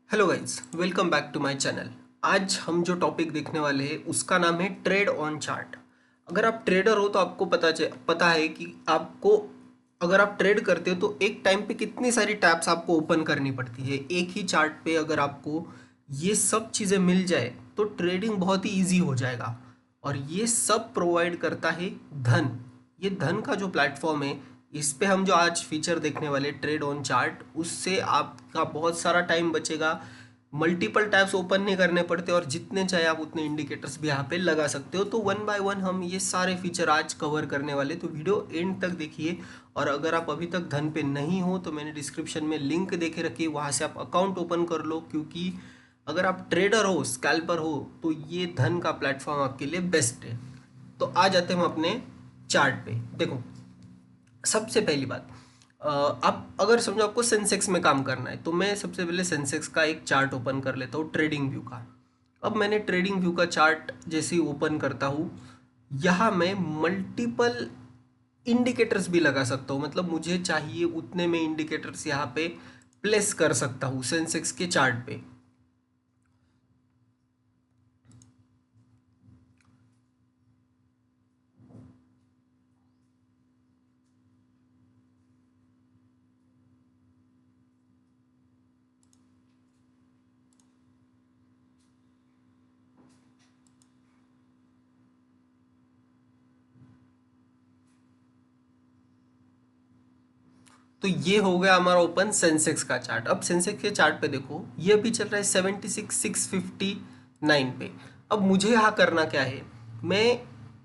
Hello guys, welcome back to my channel. आज हम जो टॉपिक देखने वाले हैं उसका नाम है ट्रेड ऑन चार्ट। अगर आप ट्रेडर हो तो आपको पता है कि आपको अगर आप ट्रेड करते हो तो एक टाइम पे कितनी सारी टैब्स आपको ओपन करनी पड़ती है। एक ही चार्ट पे अगर आपको ये सब चीज़ें मिल जाए तो ट्रेडिंग बहुत ही ईजी हो जाएगा। और ये सब प्रोवाइड करता है धन। ये धन का जो प्लेटफॉर्म है, इस पे हम जो आज फीचर देखने वाले ट्रेड ऑन चार्ट, उससे आपका बहुत सारा टाइम बचेगा। मल्टीपल टैब्स ओपन नहीं करने पड़ते और जितने चाहे आप उतने इंडिकेटर्स भी यहाँ पे लगा सकते हो। तो वन बाय वन हम ये सारे फीचर आज कवर करने वाले, तो वीडियो एंड तक देखिए। और अगर आप अभी तक धन पे नहीं हो तो मैंने डिस्क्रिप्शन में लिंक देके रखी है, वहाँ से आप अकाउंट ओपन कर लो। क्योंकि अगर आप ट्रेडर हो, स्कैल्पर हो, तो ये धन का प्लेटफॉर्म आपके लिए बेस्ट है। तो आ जाते हैं हम अपने चार्ट पे। देखो, सबसे पहली बात, आप अगर समझो आपको सेंसेक्स में काम करना है तो मैं सबसे पहले सेंसेक्स का एक चार्ट ओपन कर लेता हूँ, ट्रेडिंग व्यू का। अब मैंने ट्रेडिंग व्यू का चार्ट जैसे ही ओपन करता हूँ, यहाँ मैं मल्टीपल इंडिकेटर्स भी लगा सकता हूँ। मतलब मुझे चाहिए उतने में इंडिकेटर्स यहाँ पे प्लेस कर सकता हूँ सेंसेक्स के चार्ट पे। तो ये हो गया हमारा ओपन सेंसेक्स का चार्ट। अब सेंसेक्स के चार्ट पे देखो, ये भी चल रहा है 76,659 पे। अब मुझे यहाँ करना क्या है, मैं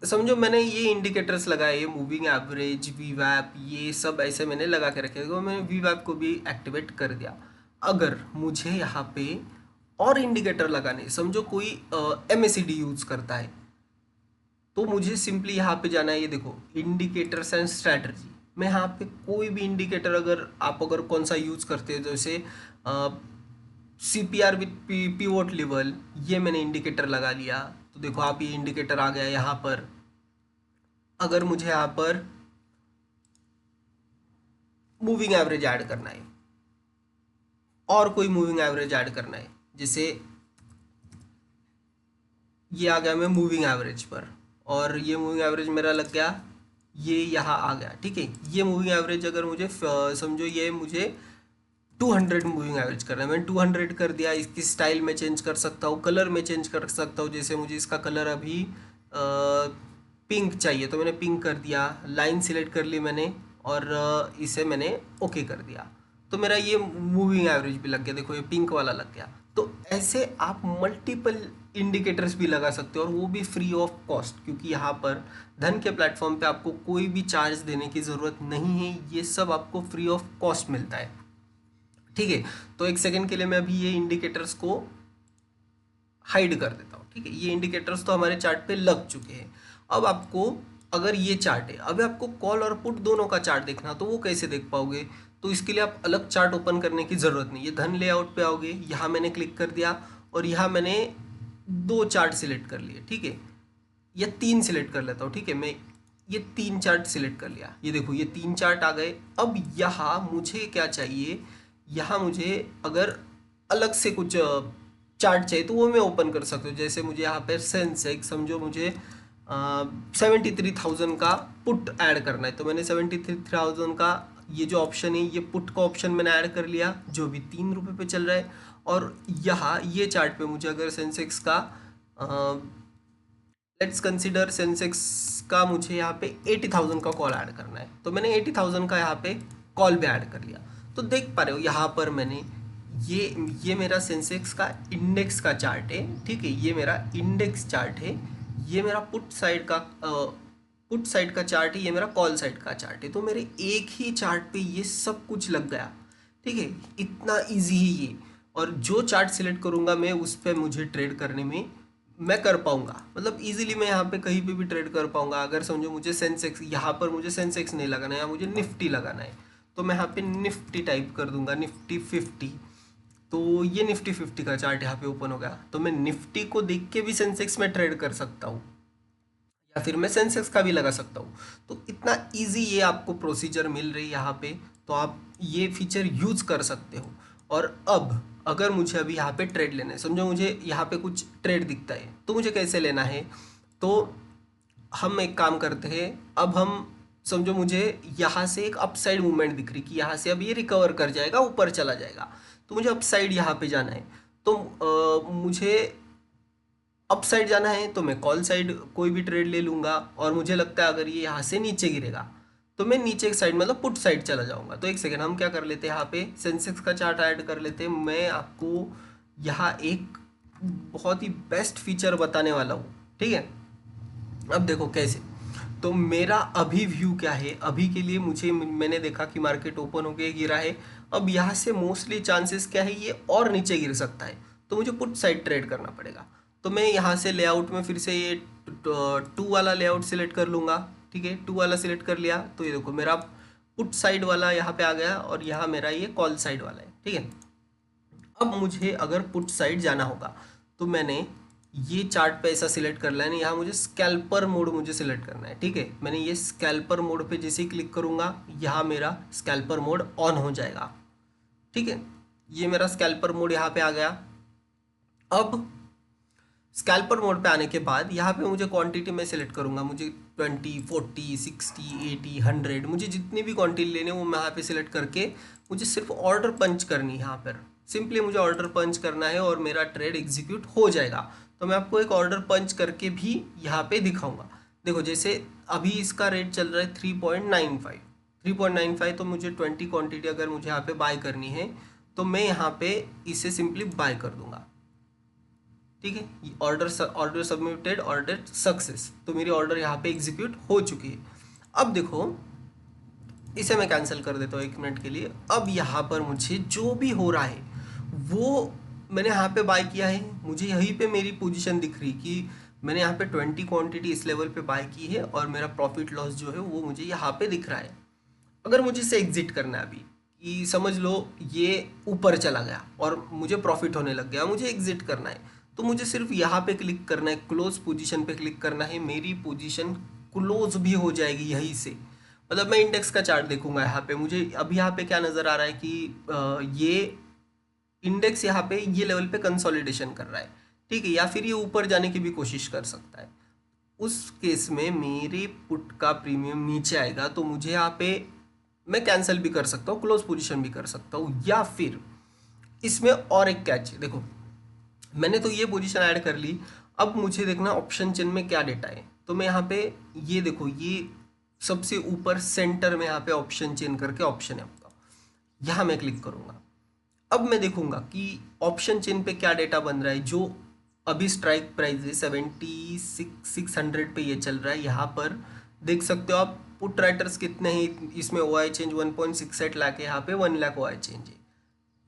समझो मैंने ये इंडिकेटर्स लगाए, ये मूविंग एवरेज, वी वैप, ये सब ऐसे मैंने लगा के रखे। तो मैंने वी वैप को भी एक्टिवेट कर दिया। अगर मुझे यहाँ पे और इंडिकेटर लगाने, समझो कोई MACD यूज करता है, तो मुझे सिंपली यहाँ पे जाना है। ये देखो, इंडिकेटर्स एंड स्ट्रैटेजी। मैं यहाँ पे कोई भी इंडिकेटर, अगर कौन सा यूज करते हो, जैसे CPR विथ पिवोट लेवल, ये मैंने इंडिकेटर लगा लिया। तो देखो आप, ये इंडिकेटर आ गया यहाँ पर। अगर मुझे यहाँ पर मूविंग एवरेज ऐड करना है और कोई मूविंग एवरेज ऐड करना है, जैसे ये आ गया मैं मूविंग एवरेज पर, और ये मूविंग एवरेज मेरा लग गया, ये यहाँ आ गया। ठीक है, ये मूविंग एवरेज अगर मुझे समझो ये मुझे 200 मूविंग एवरेज करना है, मैंने 200 कर दिया। इसकी स्टाइल में चेंज कर सकता हूँ, कलर में चेंज कर सकता हूँ। जैसे मुझे इसका कलर अभी पिंक चाहिए तो मैंने पिंक कर दिया, लाइन सिलेक्ट कर ली मैंने, और इसे मैंने ओके कर दिया। तो मेरा ये मूविंग एवरेज भी लग गया, देखो ये पिंक वाला लग गया। तो ऐसे आप मल्टीपल इंडिकेटर्स भी लगा सकते हो, और वो भी फ्री ऑफ कॉस्ट। क्योंकि यहाँ पर धन के प्लेटफॉर्म पे आपको कोई भी चार्ज देने की ज़रूरत नहीं है, ये सब आपको फ्री ऑफ कॉस्ट मिलता है। ठीक है, तो एक सेकंड के लिए मैं अभी ये इंडिकेटर्स को हाइड कर देता हूँ। ठीक है, ये इंडिकेटर्स तो हमारे चार्ट पे लग चुके हैं। अब आपको, अगर ये चार्ट है, अब आपको कॉल और पुट दोनों का चार्ट देखना, तो वो कैसे देख पाओगे? तो इसके लिए आप अलग चार्ट ओपन करने की ज़रूरत नहीं। ये धन लेआउट पे आओगे, यहाँ मैंने क्लिक कर दिया और यहाँ मैंने दो चार्ट सिलेक्ट कर लिए। ठीक है, या तीन सिलेक्ट कर लेता हूँ। ठीक है, मैं ये तीन चार्ट सिलेक्ट कर लिया। ये देखो, ये तीन चार्ट आ गए। अब यहाँ मुझे क्या चाहिए, यहाँ मुझे अगर अलग से कुछ चार्ट चाहिए तो वो मैं ओपन कर सकता हूँ। जैसे मुझे यहाँ पर सेंसेक्स, समझो मुझे 73,000 का पुट ऐड करना है, तो मैंने 73,000 का ये जो ऑप्शन है, ये पुट का ऑप्शन मैंने ऐड कर लिया, जो भी 3 रुपये पे चल रहा है। और यहाँ ये चार्ट पे मुझे अगर सेंसेक्स का, लेट्स कंसिडर सेंसेक्स का, मुझे यहाँ पे 80,000 का कॉल ऐड करना है, तो मैंने 80,000 का यहाँ पे कॉल भी ऐड कर लिया। तो देख पा रहे हो यहाँ पर मैंने ये मेरा सेंसेक्स का इंडेक्स का चार्ट है। ठीक है, ये मेरा इंडेक्स चार्ट है। ये मेरा पुट साइड का चार्ट है, ये मेरा कॉल साइड का चार्ट है। तो मेरे एक ही चार्ट पे ये सब कुछ लग गया। ठीक है, इतना इजी है ये। और जो चार्ट सिलेक्ट करूंगा मैं, उस पर मुझे ट्रेड करने में मैं कर पाऊंगा। मतलब इजीली मैं यहाँ पे कहीं पे भी ट्रेड कर पाऊंगा। अगर समझो मुझे सेंसेक्स, यहाँ पर मुझे सेंसेक्स नहीं लगाना है, यहाँ मुझे निफ्टी लगाना है, तो मैं यहाँ पे निफ्टी टाइप कर दूंगा, निफ्टी 50। तो ये निफ्टी 50 का चार्ट यहाँ पे ओपन हो गया। तो मैं निफ्टी को देख के भी सेंसेक्स में ट्रेड कर सकता हूँ, या फिर मैं सेंसेक्स का भी लगा सकता हूँ। तो इतना इजी ये आपको प्रोसीजर मिल रही है यहाँ पे, तो आप ये फीचर यूज कर सकते हो। और अब अगर मुझे अभी यहाँ पे ट्रेड लेना है, समझो मुझे यहाँ पे कुछ ट्रेड दिखता है, तो मुझे कैसे लेना है? तो हम एक काम करते हैं, अब हम समझो मुझे यहाँ से एक अपसाइड मूवमेंट दिख रही कि यहाँ से अब ये रिकवर कर जाएगा, ऊपर चला जाएगा, तो मुझे अपसाइड यहाँ पे जाना है। तो मुझे अपसाइड जाना है तो मैं कॉल साइड कोई भी ट्रेड ले लूँगा, और मुझे लगता है अगर ये यहाँ से नीचे गिरेगा तो मैं नीचे की साइड मतलब पुट साइड चला जाऊँगा। तो एक सेकेंड, हम क्या कर लेते हैं, यहाँ पे सेंसेक्स का चार्ट ऐड कर लेते हैं। मैं आपको यहाँ एक बहुत ही बेस्ट फीचर बताने वाला हूँ, ठीक है? अब देखो कैसे। तो मेरा अभी व्यू क्या है, अभी के लिए मैंने देखा कि मार्केट ओपन होके गिरा है। अब यहाँ से मोस्टली चांसेस क्या है, ये और नीचे गिर सकता है, तो मुझे पुट साइड ट्रेड करना पड़ेगा। तो मैं यहाँ से लेआउट में फिर से ये 2 वाला लेआउट सिलेक्ट कर लूँगा, ठीक है? 2 वाला सिलेक्ट कर लिया तो ये देखो मेरा पुट साइड वाला यहाँ पे आ गया, और यहाँ मेरा ये कॉल साइड वाला है, ठीक है? अब मुझे अगर पुट साइड जाना होगा तो मैंने ये चार्ट पे ऐसा सिलेक्ट कर लेना है, यहाँ मुझे स्कैल्पर मोड मुझे सिलेक्ट करना है, ठीक है? मैंने ये स्कैल्पर मोड पे जैसे ही क्लिक करूँगा, यहाँ मेरा स्कैल्पर मोड ऑन हो जाएगा, ठीक है? ये मेरा स्कैल्पर मोड यहाँ पे आ गया। अब स्कैल्पर मोड पे आने के बाद यहाँ पे मुझे क्वांटिटी में सिलेक्ट करूँगा, मुझे 20, 40, 60, 80, 100, मुझे जितनी भी क्वांटिटी लेने वो मैं यहाँ पे सिलेक्ट करके मुझे सिर्फ ऑर्डर पंच करनी है। यहाँ पर सिंपली मुझे ऑर्डर पंच करना है और मेरा ट्रेड एग्जीक्यूट हो जाएगा। तो मैं आपको एक ऑर्डर पंच करके भी यहाँ पे दिखाऊंगा। देखो जैसे अभी इसका रेट चल रहा है 3.95, तो मुझे 20 क्वांटिटी अगर मुझे यहाँ पे बाय करनी है तो मैं यहाँ पे इसे सिंपली बाय कर दूंगा, ठीक है? ऑर्डर सबमिटेड, ऑर्डर सक्सेस, तो मेरी ऑर्डर यहाँ पे एग्जीक्यूट हो चुकी है। अब देखो इसे मैं कैंसिल कर देता हूँ 1 मिनट के लिए। अब यहाँ पर मुझे जो भी हो रहा है वो मैंने यहाँ पे बाय किया है, मुझे यहीं पे मेरी पोजीशन दिख रही कि मैंने यहाँ पे 20 क्वांटिटी इस लेवल पे बाय की है, और मेरा प्रॉफिट लॉस जो है वो मुझे यहाँ पे दिख रहा है। अगर मुझे इसे एग्जिट करना है अभी, कि समझ लो ये ऊपर चला गया और मुझे प्रॉफिट होने लग गया, मुझे एग्जिट करना है, तो मुझे सिर्फ यहाँ पे क्लिक करना है, क्लोज पोजीशन पे क्लिक करना है, मेरी पोजीशन क्लोज भी हो जाएगी यहीं से। मतलब मैं इंडेक्स का चार्ट देखूंगा यहाँ पे, मुझे अभी यहाँ पे क्या नज़र आ रहा है कि ये इंडेक्स यहाँ पे ये लेवल पे कंसोलिडेशन कर रहा है, ठीक है? या फिर ये ऊपर जाने की भी कोशिश कर सकता है। उस केस में मेरे पुट का प्रीमियम नीचे आएगा, तो मुझे यहाँ पे मैं कैंसिल भी कर सकता हूँ, क्लोज पोजीशन भी कर सकता हूँ। या फिर इसमें और एक कैच है, देखो मैंने तो ये पोजीशन ऐड कर ली, अब मुझे देखना ऑप्शन चेन में क्या डेटा है। तो मैं यहाँ पे ये देखो, ये सबसे ऊपर सेंटर में यहाँ पे ऑप्शन चेन करके ऑप्शन है आपका, यहाँ मैं क्लिक करूँगा। अब मैं देखूंगा कि ऑप्शन चेन पे क्या डेटा बन रहा है। जो अभी स्ट्राइक प्राइस है 76,600 पे ये चल रहा है। यहाँ पर देख सकते हो आप पुट राइटर्स कितने हैं, इसमें OI चेंज 1.68 लाख है, यहाँ पे 1 लाख OI चेंज है,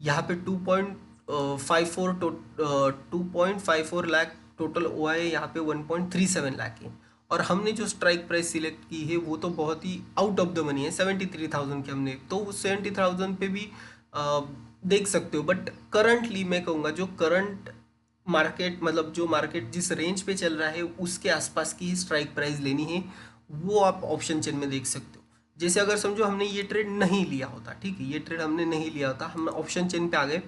यहाँ पे 2.54 लाख टोटल OI है, यहाँ पे 1.37 लाख है। और हमने जो स्ट्राइक प्राइस सिलेक्ट की है वो तो बहुत ही आउट ऑफ द मनी है, 73,000 की हमने, तो 70,000 पे भी देख सकते हो। बट करंटली मैं कहूँगा जो करंट मार्केट, मतलब जो मार्केट जिस रेंज पे चल रहा है उसके आसपास की ही स्ट्राइक प्राइस लेनी है, वो आप ऑप्शन चेन में देख सकते हो। जैसे अगर समझो हमने ये ट्रेड नहीं लिया होता, ठीक है, ये ट्रेड हमने नहीं लिया होता, हम ऑप्शन चेन पे आ गए,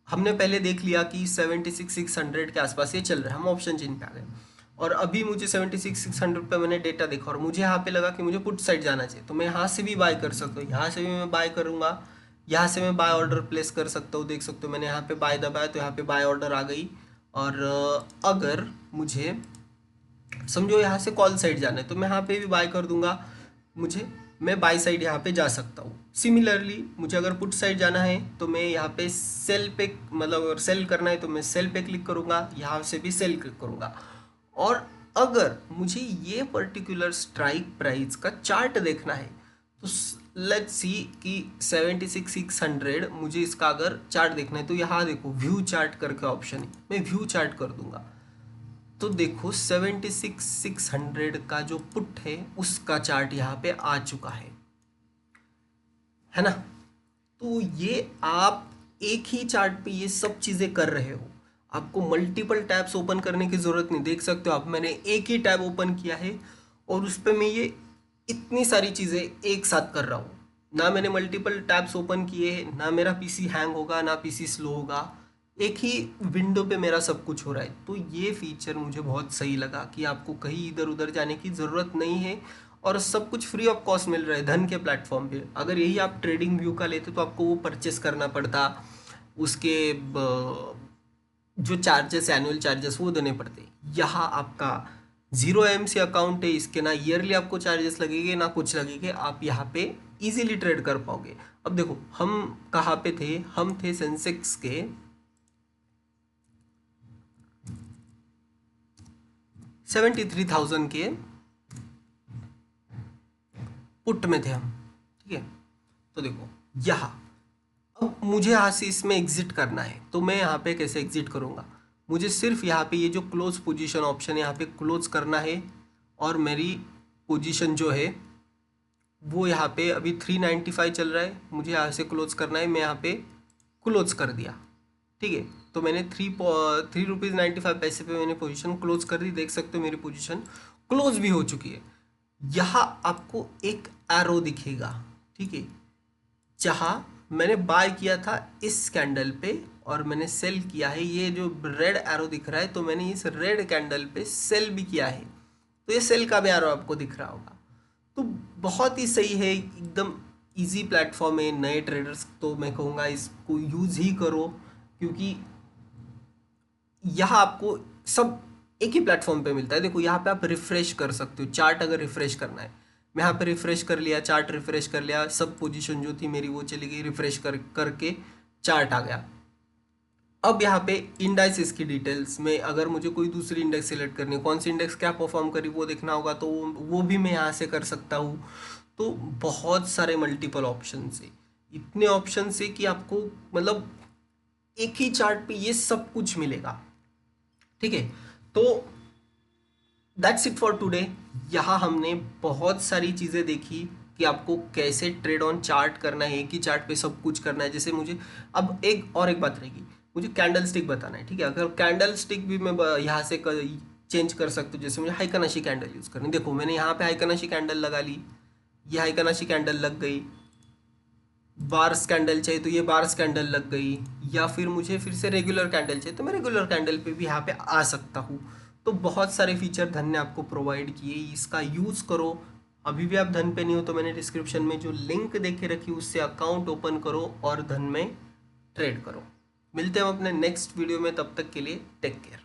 हमने पहले देख लिया कि 76,600 के आसपास ये चल रहा है, हम ऑप्शन चेन पे आ गए, और अभी मुझे 76,600 पे मैंने डेटा देखा और मुझे यहाँ पे लगा कि मुझे पुट साइड जाना चाहिए, तो मैं यहाँ से भी बाय कर सकता हूँ, यहाँ से भी मैं बाय करूँगा, यहाँ से मैं बाय ऑर्डर प्लेस कर सकता हूँ। देख सकते हो मैंने यहाँ पे बाय दबाया तो यहाँ पे बाय ऑर्डर आ गई। और अगर मुझे समझो यहाँ से कॉल साइड जाना है तो मैं यहाँ पे भी बाय कर दूंगा, मैं बाय साइड यहाँ पे जा सकता हूँ। सिमिलरली मुझे अगर पुट साइड जाना है तो मैं यहाँ पे सेल पे, मतलब अगर सेल करना है तो मैं सेल पे क्लिक करूँगा, यहाँ से भी सेल क्लिक करूँगा। और अगर मुझे ये पर्टिकुलर स्ट्राइक प्राइस का चार्ट देखना है तो लेट्स सी कि 76,600 मुझे इसका अगर चार्ट देखना है तो यहाँ देखो व्यू चार्ट करके ऑप्शन है, मैं व्यू चार्ट कर दूंगा। तो देखो 76,600 का जो पुट है उसका चार्ट यहाँ पे आ चुका है ना? तो ये आप एक ही चार्ट पे ये सब चीज़ें कर रहे हो, आपको मल्टीपल टैब्स ओपन करने की ज़रूरत नहीं। देख सकते हो आप, मैंने एक ही टैब ओपन किया है और उस पर मैं ये इतनी सारी चीज़ें एक साथ कर रहा हूँ। ना मैंने मल्टीपल टैब्स ओपन किए, ना मेरा पीसी हैंग होगा, ना पीसी स्लो होगा, एक ही विंडो पे मेरा सब कुछ हो रहा है। तो ये फीचर मुझे बहुत सही लगा कि आपको कहीं इधर उधर जाने की ज़रूरत नहीं है और सब कुछ फ्री ऑफ कॉस्ट मिल रहा है धन के प्लेटफॉर्म पे। अगर यही आप ट्रेडिंग व्यू का लेते तो आपको वो परचेस करना पड़ता, उसके जो चार्जेस, एनुअल चार्जेस वो देने पड़ते। यहाँ आपका जीरो एमसी अकाउंट है, इसके ना ईयरली आपको चार्जेस लगेंगे ना कुछ लगेंगे, आप यहाँ पे इजीली ट्रेड कर पाओगे। अब देखो हम कहाँ पे थे, हम थे सेंसेक्स के 73,000 के पुट में थे हम, ठीक है। तो देखो यहाँ अब मुझे यहाँ से इसमें एग्जिट करना है, तो मैं यहाँ पे कैसे एग्जिट करूँगा, मुझे सिर्फ यहाँ पे ये जो क्लोज पोजीशन ऑप्शन है यहाँ पे क्लोज करना है और मेरी पोजीशन जो है वो यहाँ पे अभी 395 चल रहा है, मुझे यहाँ से क्लोज करना है। मैं यहाँ पे क्लोज कर दिया, ठीक है। तो मैंने 3 रुपीज़ 95 पे मैंने पोजीशन क्लोज कर दी। देख सकते हो मेरी पोजीशन क्लोज भी हो चुकी है। यहाँ आपको एक एरो दिखेगा, ठीक है, जहाँ मैंने बाय किया था इस कैंडल पे और मैंने सेल किया है, ये जो रेड एरो दिख रहा है, तो मैंने इस रेड कैंडल पे सेल भी किया है, तो ये सेल का भी एरो आपको दिख रहा होगा। तो बहुत ही सही है, एकदम इजी प्लेटफॉर्म है। नए ट्रेडर्स तो मैं कहूँगा इसको यूज़ ही करो, क्योंकि यहाँ आपको सब एक ही प्लेटफॉर्म पे मिलता है। देखो यहाँ पे आप रिफ्रेश कर सकते हो, चार्ट अगर रिफ्रेश करना है, मैं यहाँ पे रिफ्रेश कर लिया, चार्ट रिफ्रेश कर लिया, सब पोजीशन जो थी मेरी वो चली गई, रिफ्रेश करके चार्ट आ गया। अब यहाँ पे इंडेक्स की डिटेल्स में अगर मुझे कोई दूसरी इंडेक्स सेलेक्ट करनी है, कौन सी इंडेक्स क्या परफॉर्म करी वो देखना होगा, तो वो भी मैं यहाँ से कर सकता हूँ। तो बहुत सारे मल्टीपल ऑप्शन है, इतने ऑप्शन है कि आपको मतलब एक ही चार्ट पे ये सब कुछ मिलेगा, ठीक है। तो दैट्स इट फॉर टुडे। यहाँ हमने बहुत सारी चीज़ें देखी कि आपको कैसे ट्रेड ऑन चार्ट करना है, एक ही चार्ट पे सब कुछ करना है। जैसे मुझे अब एक बात रहेगी, मुझे कैंडल स्टिक बताना है, ठीक है। अगर कैंडल स्टिक भी मैं यहाँ से चेंज कर सकता हूँ, जैसे मुझे हाइकनाशी कैंडल यूज़ करनी, देखो मैंने यहाँ पे हाइकनाशी कैंडल लगा ली, ये हाइकनाशी कैंडल लग गई। बार्स कैंडल चाहिए तो ये बार्स कैंडल लग गई, या फिर मुझे फिर से रेगुलर कैंडल चाहिए तो मैं रेगुलर कैंडल पे भी यहाँ पे आ सकता हूँ। तो बहुत सारे फीचर धन ने आपको प्रोवाइड किए, इसका यूज़ करो। अभी भी आप धन पे नहीं हो तो मैंने डिस्क्रिप्शन में जो लिंक देके रखी उससे अकाउंट ओपन करो और धन में ट्रेड करो। मिलते हैं हम अपने नेक्स्ट वीडियो में, तब तक के लिए टेक केयर।